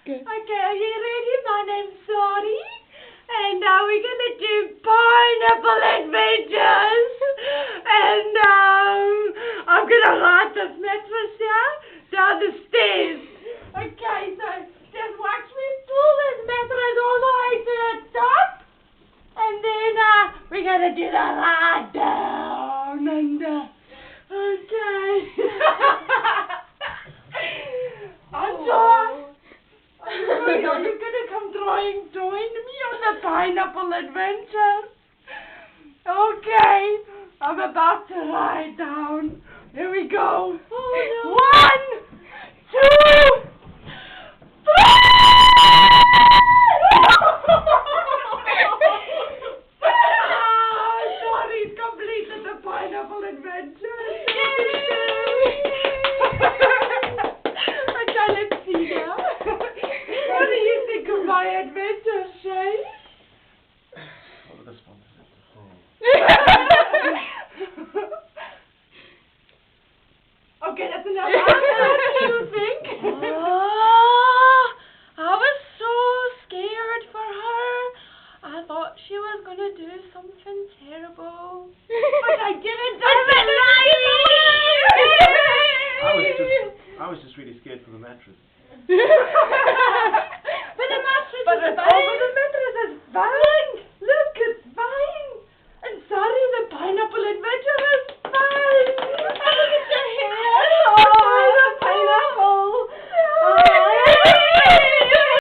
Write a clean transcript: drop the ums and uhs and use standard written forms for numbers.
Okay, Okay, are you ready? My name's Sari. And we're gonna do pineapple adventures. And I'm gonna ride this mattress here down the stairs. Okay, so just watch me pull this mattress all the way to the top. And then we're gonna do the ride down. And okay. Angela. Are you gonna come join me on the pineapple adventure? Okay, I'm about to ride down. Here we go. Oh, no. 1, 2, 3! Sorry, completed the pineapple adventure. Okay, let's see now. What do you think of my adventure, Shay? Oh, this one is it. Okay, that's enough. What do you think? I was so scared for her. I thought she was gonna do something terrible. But I didn't. I was just really scared for the mattress. But the mattress is fine.